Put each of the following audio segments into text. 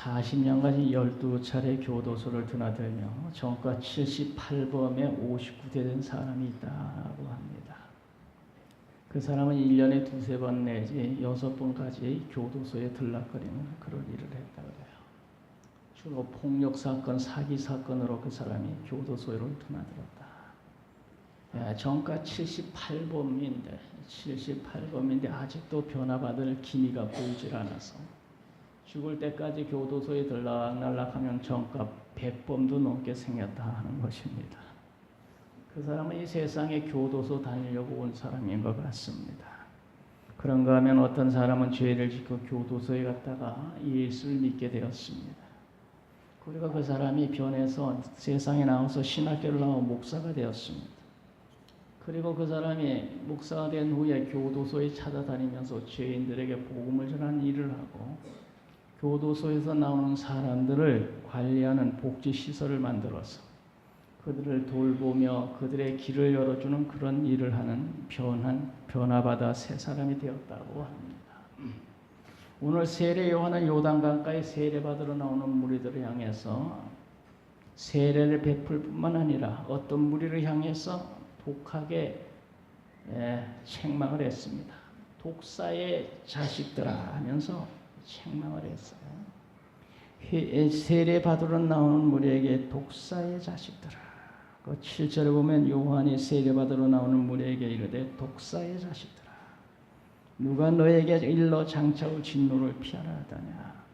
40년까지 12차례 교도소를 드나들며 정가 78범에 59대 된 사람이 있다고 합니다. 그 사람은 1년에 2-3번 내지 6번까지 교도소에 들락거리는 그런 일을 했다고 해요. 주로 폭력사건, 사기사건으로 그 사람이 교도소를 드나들었다. 정가 78범인데 아직도 변화받을 기미가 보이질 않아서 죽을 때까지 교도소에 들락날락하면 정가 100범도 넘게 생겼다 하는 것입니다. 그 사람은 이 세상에 교도소 다니려고 온 사람인 것 같습니다. 그런가 하면 어떤 사람은 죄를 짓고 교도소에 갔다가 예수를 믿게 되었습니다. 그리고 그 사람이 변해서 세상에 나와서 신학교를 나와 목사가 되었습니다. 그리고 그 사람이 목사가 된 후에 교도소에 찾아다니면서 죄인들에게 복음을 전하는 일을 하고 교도소에서 나오는 사람들을 관리하는 복지시설을 만들어서 그들을 돌보며 그들의 길을 열어주는 그런 일을 하는 변화받아 새 사람이 되었다고 합니다. 오늘 세례 요한은 요단강가에 세례받으러 나오는 무리들을 향해서 세례를 베풀 뿐만 아니라 어떤 무리를 향해서 독하게 책망을 했습니다. 독사의 자식들아 하면서 책망을 했어요. 세례받으러 나오는 무리에게 독사의 자식들아. 그 7절에 보면 요한이 세례받으러 나오는 무리에게 이르되 독사의 자식들아. 누가 너에게 일러 장차올 진노를 피하라 하더냐.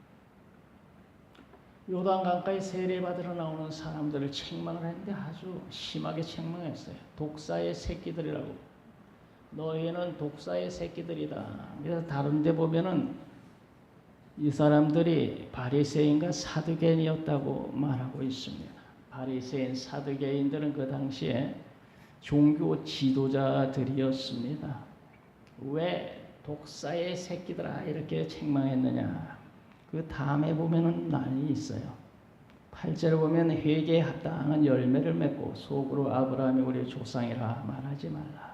요단강가에 세례받으러 나오는 사람들을 책망을 했는데 아주 심하게 책망했어요. 독사의 새끼들이라고. 너희는 독사의 새끼들이다. 그래서 다른 데 보면은 이 사람들이 바리새인과 사두개인이었다고 말하고 있습니다. 바리새인, 사두개인들은 그 당시에 종교 지도자들이었습니다. 왜 독사의 새끼들아 이렇게 책망했느냐. 그 다음에 보면은 난리 있어요. 8절에 보면 회개에 합당한 열매를 맺고 속으로 아브라함이 우리 조상이라 말하지 말라.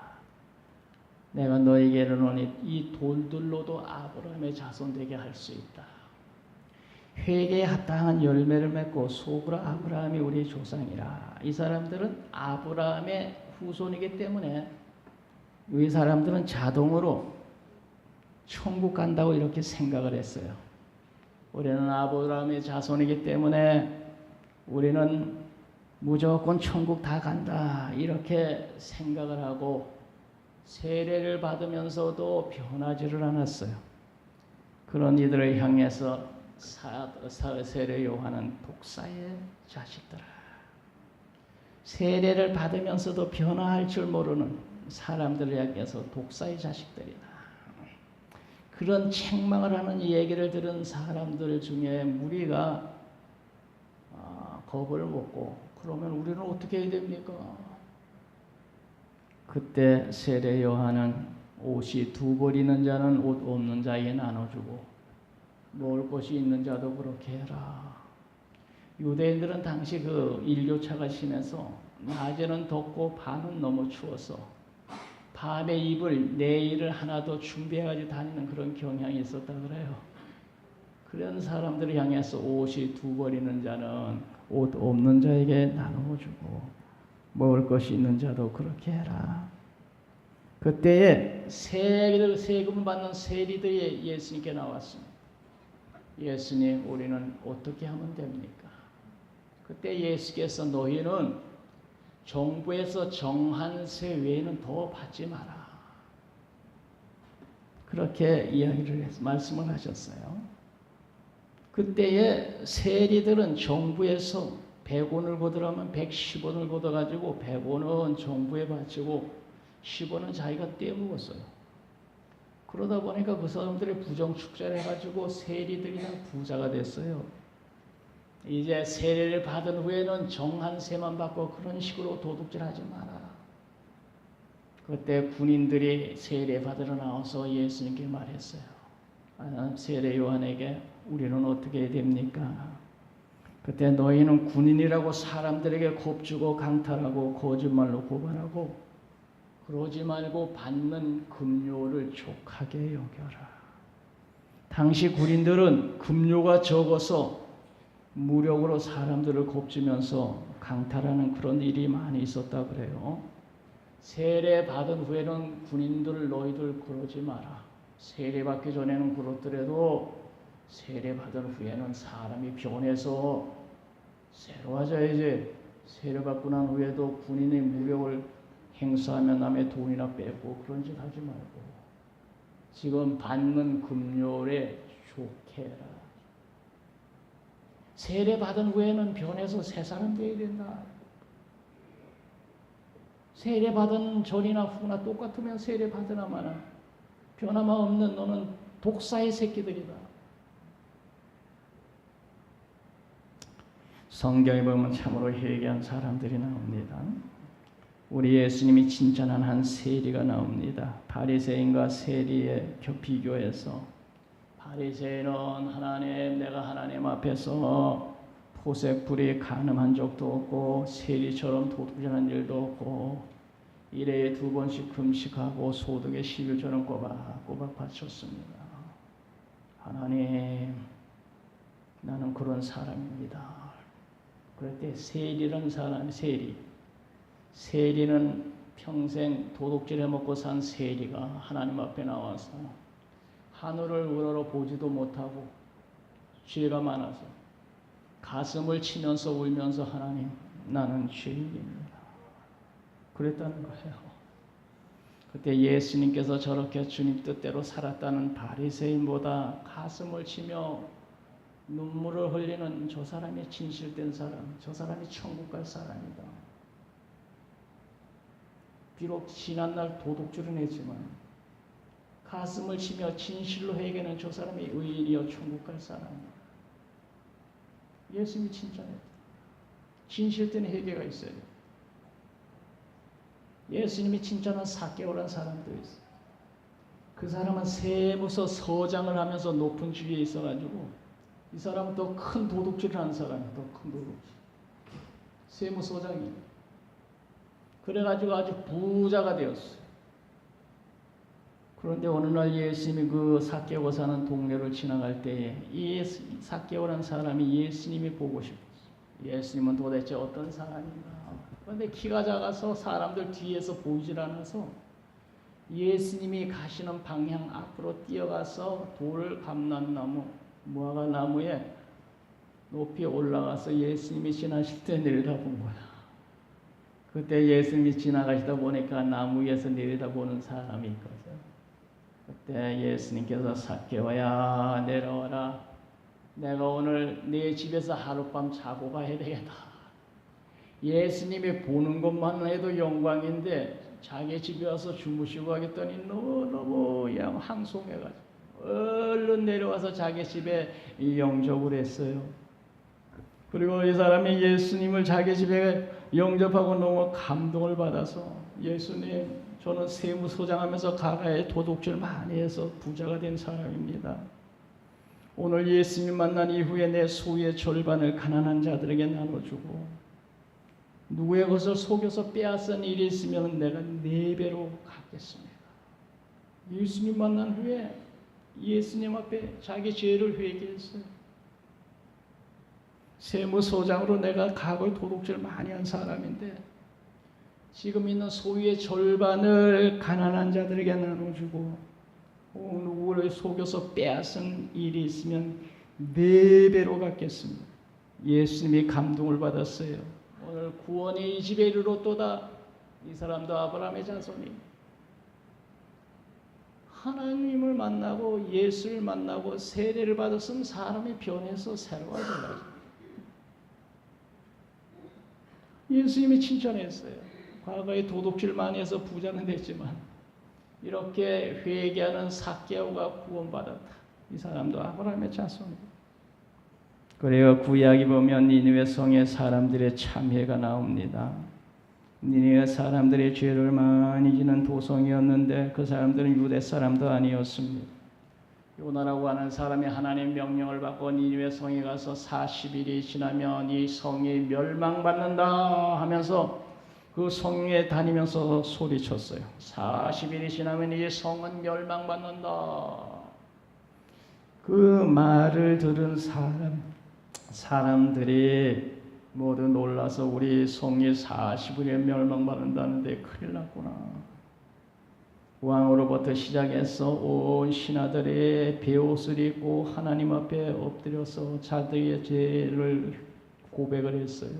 내가 너에게 이르노니 이 돌들로도 아브라함의 자손 되게 할 수 있다. 회개에 합당한 열매를 맺고 속으로 아브라함이 우리 조상이라. 이 사람들은 아브라함의 후손이기 때문에 이 사람들은 자동으로 천국 간다고 이렇게 생각을 했어요. 우리는 아브라함의 자손이기 때문에 우리는 무조건 천국 다 간다 이렇게 생각을 하고 세례를 받으면서도 변하지를 않았어요. 그런 이들을 향해서 세례 요한은 독사의 자식들아. 세례를 받으면서도 변화할 줄 모르는 사람들을 향해서 독사의 자식들이다. 그런 책망을 하는 얘기를 들은 사람들 중에 무리가 겁을 먹고 그러면 우리는 어떻게 해야 됩니까? 그때 세례 요한은 옷이 2벌 있는 자는 옷 없는 자에게 나눠주고 먹을 것이 있는 자도 그렇게 해라. 유대인들은 당시 그 일교차가 심해서 낮에는 덥고 밤은 너무 추워서 밤에 입을 내일을 하나도 준비해가지고 다니는 그런 경향이 있었다 그래요. 그런 사람들을 향해서 옷이 2벌 있는 자는 옷 없는 자에게 나눠주고 먹을 것이 있는 자도 그렇게 해라. 그때에 세금을 받는 세리들이 예수님께 나왔습니다. 예수님, 우리는 어떻게 하면 됩니까? 그때 예수께서 너희는 정부에서 정한 세 외에는 더 받지 마라. 그렇게 말씀을 하셨어요. 그때에 세리들은 정부에서 100원을 걷으라면 110원을 걷어가지고 100원은 정부에 바치고 10원은 자기가 떼먹었어요. 그러다 보니까 그 사람들이 부정축제를 해가지고 세리들이 다 부자가 됐어요. 이제 세례를 받은 후에는 정한 세만 받고 그런 식으로 도둑질하지 마라. 그때 군인들이 세례 받으러 나와서 예수님께 말했어요. 세례 요한에게 우리는 어떻게 해야 됩니까? 그때 너희는 군인이라고 사람들에게 겁주고 강탈하고 거짓말로 고발하고 그러지 말고 받는 급료를 족하게 여겨라. 당시 군인들은 급료가 적어서 무력으로 사람들을 곱주면서 강탈하는 그런 일이 많이 있었다 그래요. 세례 받은 후에는 군인들 너희들 그러지 마라. 세례 받기 전에는 그렇더라도 세례 받은 후에는 사람이 변해서 새로워져야지. 세례 받고 난 후에도 군인의 무력을 행사하면 남의 돈이나 빼고 그런 짓 하지 말고 지금 받는 금요일에 좋게 해라. 세례 받은 후에는 변해서 새 사람 되어야 된다. 세례 받은 전이나 후나 똑같으면 세례 받으나 마나 변화만 없는 너는 독사의 새끼들이다. 성경에 보면 참으로 회개한 사람들이 나옵니다. 우리 예수님이 칭찬한 한 세리가 나옵니다. 바리새인과 세리의 비교해서 바리새인은 하나님, 내가 하나님 앞에서 포색불이 간음한 적도 없고 세리처럼 도둑질한 일도 없고 일에 2번씩 금식하고 소득의 11조는 꼬박꼬박 바쳤습니다. 하나님, 나는 그런 사람입니다. 그럴 때 세리라는 사람이 세리는 평생 도둑질해 먹고 산 세리가 하나님 앞에 나와서 하늘을 우러러 보지도 못하고 죄가 많아서 가슴을 치면서 울면서 하나님, 나는 죄인입니다. 그랬다는 거예요. 그때 예수님께서 저렇게 주님 뜻대로 살았다는 바리새인보다 가슴을 치며 눈물을 흘리는 저 사람이 진실된 사람, 저 사람이 천국 갈 사람이다. 비록 지난날 도둑질은 했지만 가슴을 치며 진실로 회개하는 저 사람이 의인이여 천국 갈 사람이다. 예수님이 칭찬해요. 진실된 회개가 있어요. 예수님이 칭찬한 사개오라는 사람도 있어요. 그 사람은 세무서 서장을 하면서 높은 지위에 있어가지고 이 사람은 더 큰 도둑질을 하는 사람이에요. 더 큰 도둑질. 세무서장이에요. 그래가지고 아주 부자가 되었어요. 그런데 어느 날 예수님이 그 삭개오 사는 동네를 지나갈 때에 이 삭개오라는 사람이 예수님이 보고 싶었어요. 예수님은 도대체 어떤 사람인가. 그런데 키가 작아서 사람들 뒤에서 보이질 않아서 예수님이 가시는 방향 앞으로 뛰어가서 돌 감람나무, 무화과 나무에 높이 올라가서 예수님이 지나실 때 내려다본 거야. 그때 예수님이 지나가시다 보니까 나무 위에서 내려다보는 사람이 있거든. 그때 예수님께서 삭개오야 내려와라. 내가 오늘 네 집에서 하룻밤 자고 가야 되겠다. 예수님이 보는 것만 해도 영광인데 자기 집에 와서 주무시고 하겠더니 너무 항송해가지고 얼른 내려와서 자기 집에 영접을 했어요. 그리고 이 사람이 예수님을 자기 집에 영접하고 너무 감동을 받아서 예수님, 저는 세무소장하면서 가가에 도둑질 많이 해서 부자가 된 사람입니다. 오늘 예수님 만난 이후에 내 소유의 절반을 가난한 자들에게 나눠주고 누구의 것을 속여서 빼앗은 일이 있으면 내가 4배로 갚겠습니다. 예수님 만난 후에 예수님 앞에 자기 죄를 회개했어요. 세무소장으로 내가 과거에 도둑질 많이 한 사람인데 지금 있는 소유의 절반을 가난한 자들에게 나눠주고 누구를 속여서 빼앗은 일이 있으면 4배로 갚겠습니다. 예수님이 감동을 받았어요. 오늘 구원이 이 집에 이르렀도다. 이 사람도 아브라함의 자손이 하나님을 만나고 예수를 만나고 세례를 받았으면 사람이 변해서 새로워져요. 예수님이 칭찬했어요. 과거에 도둑질 많이 해서 부자는 됐지만 이렇게 회개하는 삭개오가 구원받았다. 이 사람도 아브라함의 자손이다. 그래요. 구약이 보면 니느웨 성의 사람들의 참회가 나옵니다. 니느웨 사람들의 죄를 많이 지는 도성이었는데 그 사람들은 유대 사람도 아니었습니다. 요나라고 하는 사람이 하나님 명령을 받고 니느웨 성에 가서 40일이 지나면 이 성이 멸망받는다 하면서 그 성에 다니면서 소리쳤어요. 40일이 지나면 이 성은 멸망받는다. 그 말을 들은 사람 사람들이 모두 놀라서 우리 성이 40일에 멸망받는다는데 큰일 났구나. 왕으로부터 시작해서 온 신하들이 베옷을 입고 하나님 앞에 엎드려서 자기의 죄를 고백을 했어요.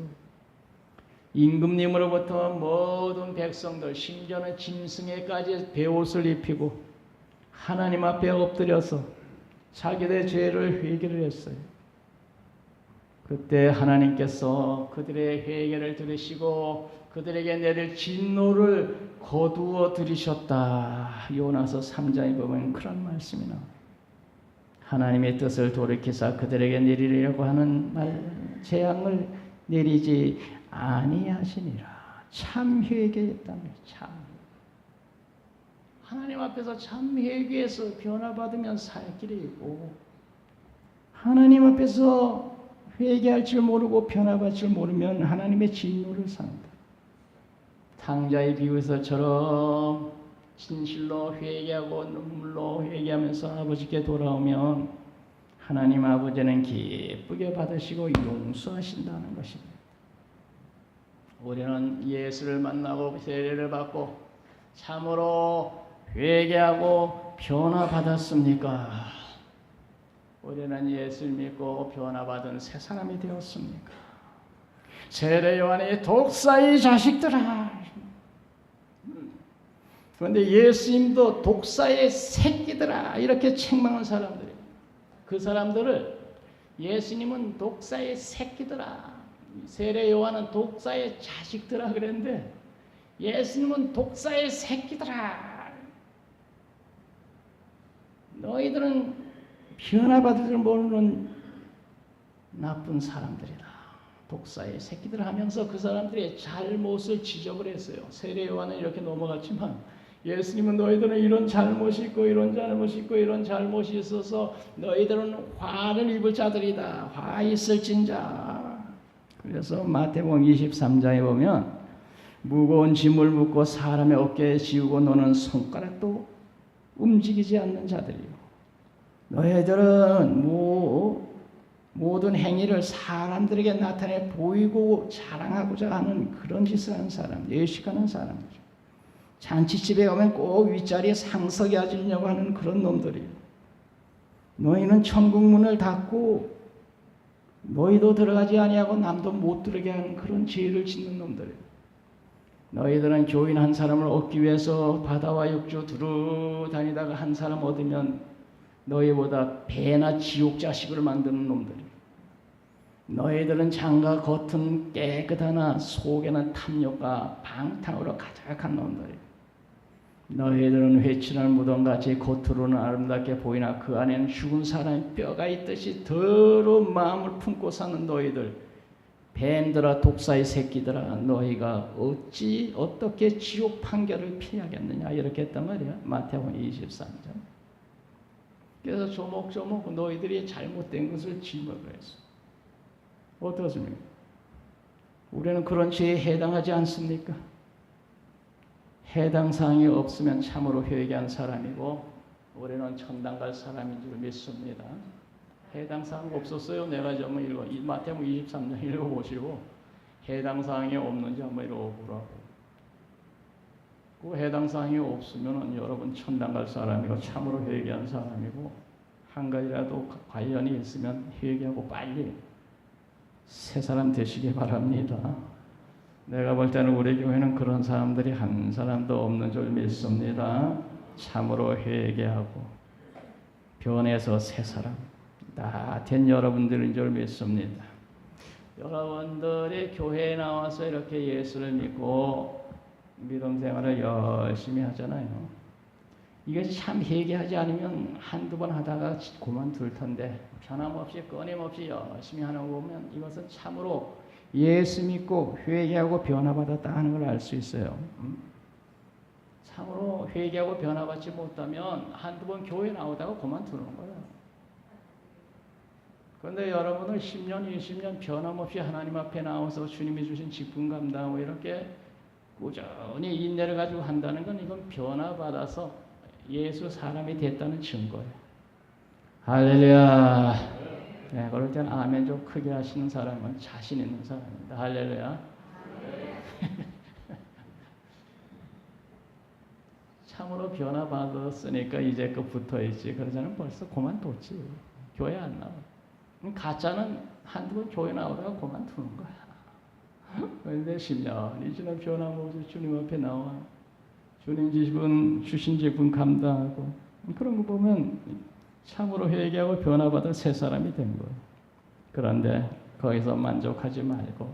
임금님으로부터 모든 백성들, 심지어는 짐승에까지 베옷을 입히고 하나님 앞에 엎드려서 자기들의 죄를 회개를 했어요. 그때 하나님께서 그들의 회개를 들으시고 그들에게 내릴 진노를 거두어 들이셨다. 요나서 3장에 보면 그런 말씀이 나와요. 하나님의 뜻을 돌이키사 그들에게 내리려고 하는 재앙을 내리지 아니하시니라. 참 회개했다며. 참 하나님 앞에서 참 회개해서 변화받으면 살 길이 있고, 하나님 앞에서 회개할 줄 모르고 변화받을 줄 모르면 하나님의 진노를 삽니다. 탕자의 비유에서처럼 진실로 회개하고 눈물로 회개하면서 아버지께 돌아오면 하나님 아버지는 기쁘게 받으시고 용서하신다는 것입니다. 우리는 예수를 만나고 세례를 받고 참으로 회개하고 변화받았습니까? 우리는 예수를 믿고 변화받은 새 사람이 되었습니까? 세례 요한의 독사의 자식들아. 그런데 예수님도 독사의 새끼들아 이렇게 책망한 사람들이에요. 그 사람들을 예수님은 독사의 새끼들아, 세례 요한은 독사의 자식들아 그랬는데 예수님은 독사의 새끼들아. 너희들은 변화받을 줄 모르는 나쁜 사람들이다. 독사의 새끼들 하면서 그 사람들의 잘못을 지적을 했어요. 세례 요한은 이렇게 넘어갔지만 예수님은 너희들은 이런 잘못이 있고 이런 잘못이 있고 이런 잘못이 있어서 너희들은 화를 입을 자들이다. 화 있을진자. 그래서 마태복음 23장에 보면 무거운 짐을 묻고 사람의 어깨에 지우고 노는 손가락도 움직이지 않는 자들이요. 너희들은 모든 행위를 사람들에게 나타내 보이고 자랑하고자 하는 그런 짓을 하는 사람, 예식하는 사람들. 잔치집에 가면 꼭 윗자리에 상석에 앉으려고 하는 그런 놈들이에요. 너희는 천국 문을 닫고 너희도 들어가지 아니하고 남도 못 들어게 하는 그런 죄를 짓는 놈들이에요. 너희들은 교인 한 사람을 얻기 위해서 바다와 육주 두루 다니다가 한 사람 얻으면 너희보다 배나 지옥 자식을 만드는 놈들이에요. 너희들은 장과 겉은 깨끗하나 속에는 탐욕과 방탕으로 가득한 놈들이에요. 너희들은 회칠한 무덤같이 겉으로는 아름답게 보이나 그 안에는 죽은 사람의 뼈가 있듯이 더러운 마음을 품고 사는 너희들, 뱀들아 독사의 새끼들아, 너희가 어떻게 지옥 판결을 피하겠느냐 이렇게 했단 말이야. 마태복음 23장. 그래서 조목조목 너희들이 잘못된 것을 지목을 했어. 어떻습니까? 우리는 그런 죄에 해당하지 않습니까? 해당 사항이 없으면 참으로 회개한 사람이고 우리는 천당 갈 사람인 줄 믿습니다. 해당 사항 없었어요? 내가 좀 읽어. 마태복음 23장 읽어보시고 해당 사항이 없는지 한번 읽어보라고. 그 해당 사항이 없으면 여러분 천당 갈 사람이고 참으로 회개한 사람이고 한 가지라도 관련이 있으면 회개하고 빨리 새 사람 되시기 바랍니다. 내가 볼 때는 우리 교회는 그런 사람들이 한 사람도 없는 줄 믿습니다. 참으로 회개하고 변해서 새 사람 다 된 여러분들인 줄 믿습니다. 여러분들이 교회에 나와서 이렇게 예수를 믿고 믿음 생활을 열심히 하잖아요. 이게 참 회개하지 않으면 한두 번 하다가 그만둘 텐데 변함없이 끊임없이 열심히 하는 거 보면 이것은 참으로 예수 믿고 회개하고 변화받았다 하는 걸 알 수 있어요. 참으로 회개하고 변화받지 못하면 한두 번 교회 나오다가 그만두는 거예요. 그런데 여러분은 10년, 20년 변함없이 하나님 앞에 나와서 주님이 주신 직분 감당하고 이렇게 꾸준히 인내를 가지고 한다는 건 이건 변화받아서 예수 사람이 됐다는 증거예요. 할렐루야. 네, 그럴 때는 아멘 좀 크게 하시는 사람은 자신 있는 사람입니다. 할렐루야. 참으로 변화받았으니까 이제 그 붙어있지. 그러자는 벌써 그만뒀지. 교회 안 나와. 가짜는 한두 번 교회 나오다가 그만두는 거야. 그런데 10년이 지난 변화없이 주님 앞에 나와. 주님 주신 직분 감당하고. 그런 거 보면 참으로 회개하고 변화받은 새 사람이 된 거예요. 그런데 거기서 만족하지 말고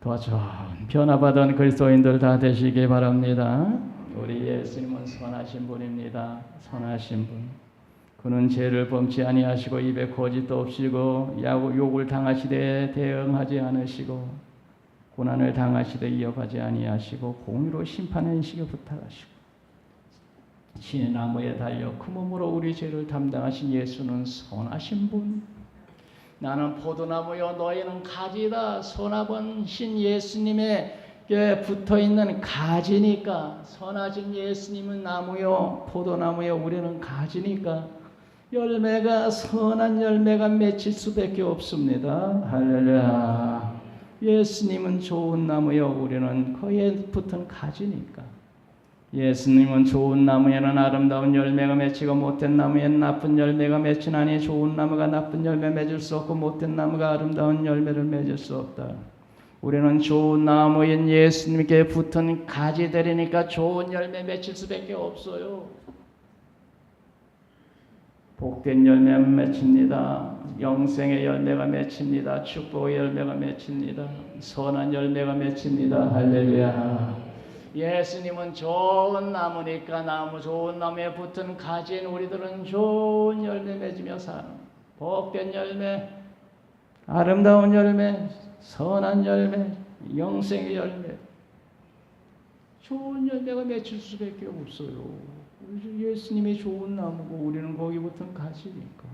더 좋은 변화받은 그리스도인들 다 되시기 바랍니다. 우리 예수님은 선하신 분입니다. 선하신 분. 그는 죄를 범치 아니하시고 입에 거짓도 없이고 욕을 당하시되 대응하지 않으시고 고난을 당하시되 이어가지 아니하시고 공의로 심판하시기 부탁하시고 신의 나무에 달려 그 몸으로 우리 죄를 담당하신 예수는 선하신 분. 나는 포도나무요 너희는 가지다. 선하신 예수님에게 붙어있는 가지니까. 선하신 예수님은 나무요 포도나무요 우리는 가지니까 열매가 선한 열매가 맺힐 수밖에 없습니다. 할렐루야. 예수님은 좋은 나무요 우리는 거기에 붙은 가지니까. 예수님은 좋은 나무에는 아름다운 열매가 맺히고 못된 나무에는 나쁜 열매가 맺히나니 좋은 나무가 나쁜 열매 맺을 수 없고 못된 나무가 아름다운 열매를 맺을 수 없다. 우리는 좋은 나무인 예수님께 붙은 가지들이니까 좋은 열매 맺힐 수밖에 없어요. 복된 열매가 맺힙니다. 영생의 열매가 맺힙니다. 축복의 열매가 맺힙니다. 선한 열매가 맺힙니다. 할렐루야. 예수님은 좋은 나무니까 좋은 나무에 붙은 가지인 우리들은 좋은 열매 맺으며 사는 복된 열매, 아름다운 열매, 선한 열매, 영생의 열매, 좋은 열매가 맺힐 수밖에 없어요. 예수님이 좋은 나무고 우리는 거기 붙은 가지니까.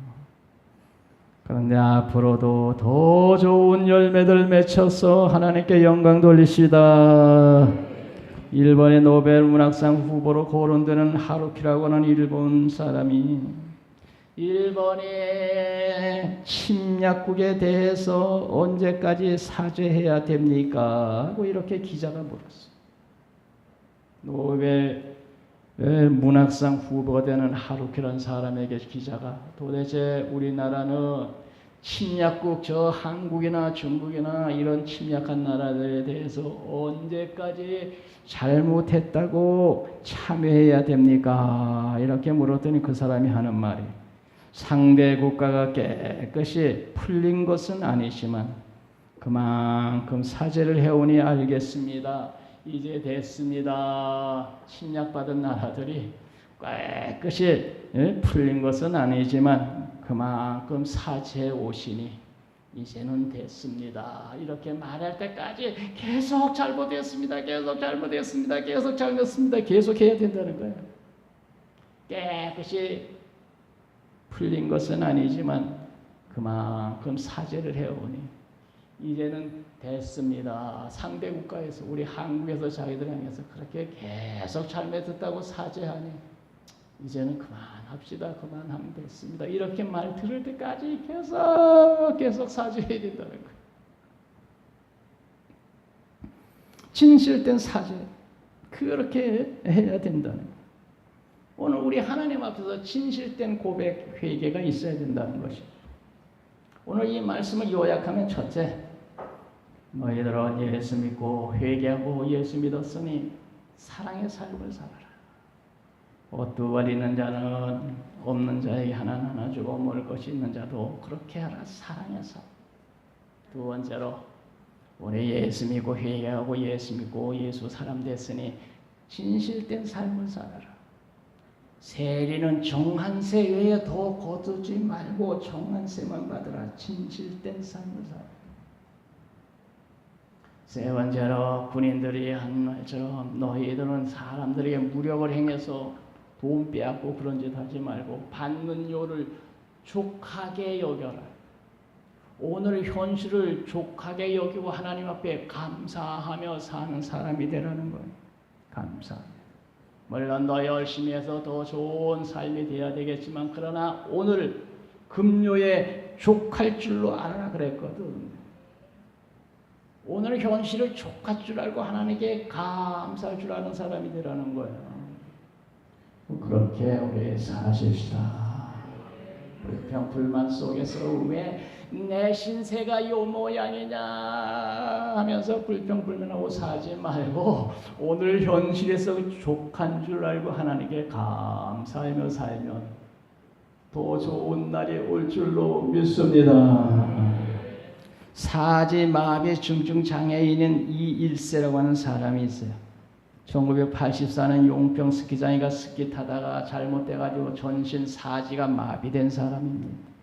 그런데 앞으로도 더 좋은 열매들 맺혀서 하나님께 영광 돌리시다. 일본의 노벨 문학상 후보로 거론되는 하루키라고 하는 일본 사람이 일본의 침략국에 대해서 언제까지 사죄해야 됩니까? 하고 이렇게 기자가 물었어요. 노벨 문학상 후보가 되는 하루키라는 사람에게 기자가 도대체 우리나라는 침략국 저 한국이나 중국이나 이런 침략한 나라들에 대해서 언제까지 잘못했다고 참회해야 됩니까? 이렇게 물었더니 그 사람이 하는 말이 상대 국가가 깨끗이 풀린 것은 아니지만 그만큼 사죄를 해오니 알겠습니다. 이제 됐습니다. 침략받은 나라들이 깨끗이 풀린 것은 아니지만 그만큼 사죄해 오시니 이제는 됐습니다. 이렇게 말할 때까지 계속 잘못했습니다. 계속 잘못했습니다. 계속 잘못했습니다. 계속 해야 된다는 거예요. 깨끗이 풀린 것은 아니지만 그만큼 사죄를 해오니 이제는 됐습니다. 상대 국가에서 우리 한국에서 자기들 향해서 그렇게 계속 잘못했다고 사죄하니 이제는 그만합시다. 그만하면 됐습니다. 이렇게 말 들을 때까지 계속 사죄해야 된다는 거예요. 진실된 사죄 그렇게 해야 된다는 거예요. 오늘 우리 하나님 앞에서 진실된 고백 회개가 있어야 된다는 것이죠. 오늘 이 말씀을 요약하면 첫째, 너희들은 예수 믿고 회개하고 예수 믿었으니 사랑의 삶을 살아라. 옷두벌 있는 자는 없는 자에게 하나 주고 먹을 것이 있는 자도 그렇게 하라. 사랑해서. 두 번째로 우리 예수 믿고 회개하고 예수 믿고 예수 사람 됐으니 진실된 삶을 살아라. 세리는 정한세 외에 더 거두지 말고 정한세만 받으라. 진실된 삶을 살아라. 세 번째로 군인들이 한 말처럼 너희들은 사람들에게 무력을 행해서 돈 빼앗고 그런 짓 하지 말고 받는 요를 족하게 여겨라. 오늘 현실을 족하게 여기고 하나님 앞에 감사하며 사는 사람이 되라는 거예요. 감사하며. 물론 더 열심히 해서 더 좋은 삶이 되어야 되겠지만 그러나 오늘 금요에 족할 줄로 알아라 그랬거든. 오늘 현실을 족할 줄 알고 하나님께 감사할 줄 아는 사람이 되라는 거예요. 그렇게 우리 사십시다. 불평 불만 속에서 왜 내 신세가 요 모양이냐 하면서 불평 불만하고 살지 말고 오늘 현실에서 족한 줄 알고 하나님께 감사하며 살면 더 좋은 날이 올 줄로 믿습니다. 사지마비 중증 장애인인 이일세라고 하는 사람이 있어요. 1984년 용평 스키장이가 스키 타다가 잘못돼가지고 전신 사지가 마비된 사람입니다.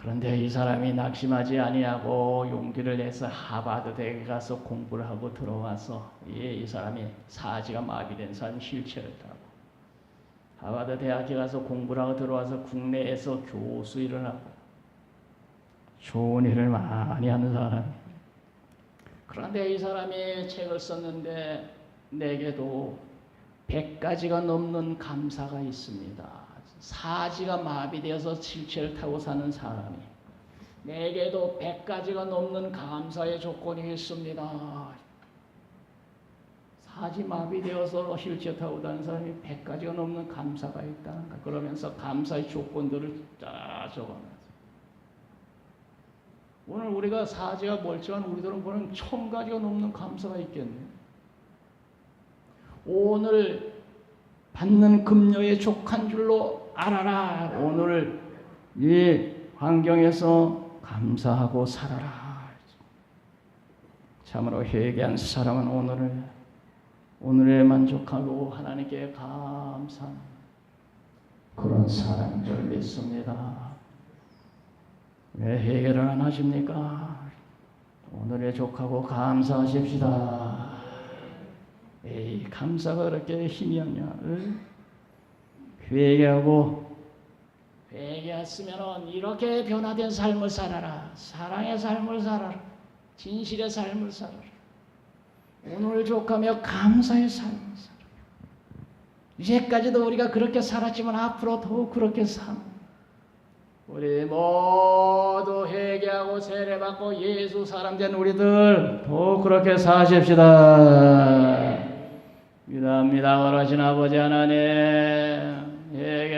그런데 이 사람이 낙심하지 아니하고 용기를 내서 하버드 대학에 가서 공부를 하고 들어와서 이 사람이 사지가 마비된 사람 휠체어를 타고 하버드 대학에 가서 공부를 하고 들어와서 국내에서 교수 일을 하고 좋은 일을 많이 하는 사람이에요. 그런데 이 사람이 책을 썼는데 내게도 100가지가 넘는 감사가 있습니다. 사지가 마비되어서 휠체어를 타고 사는 사람이 내게도 100가지가 넘는 감사의 조건이 있습니다. 사지 마비되어서 휠체어 타고 다니는 사람이 100가지가 넘는 감사가 있다는가. 그러면서 감사의 조건들을 쫙 적어놨어요. 오늘 우리가 사지가 멀쩡한 우리들은 보는 1000가지가 넘는 감사가 있겠네. 오늘 받는 금요에 족한 줄로 알아라. 오늘 이 환경에서 감사하고 살아라. 참으로 회개한 사람은 오늘에 만족하고 하나님께 감사하는 그런 사람인 줄 믿습니다. 왜 회개를 안 하십니까? 오늘에 족하고 감사하십시다. 에이, 감사가 그렇게 힘이 없냐? 회개했으면 이렇게 변화된 삶을 살아라. 사랑의 삶을 살아라. 진실의 삶을 살아라. 오늘 족하며 감사의 삶을 살아라. 이제까지도 우리가 그렇게 살았지만 앞으로 더욱 그렇게 사는 우리 모두 회개하고 세례받고 예수 사람 된 우리들 더욱 그렇게 사십시다. 믿습니다. 거룩하신 아버지 하나님,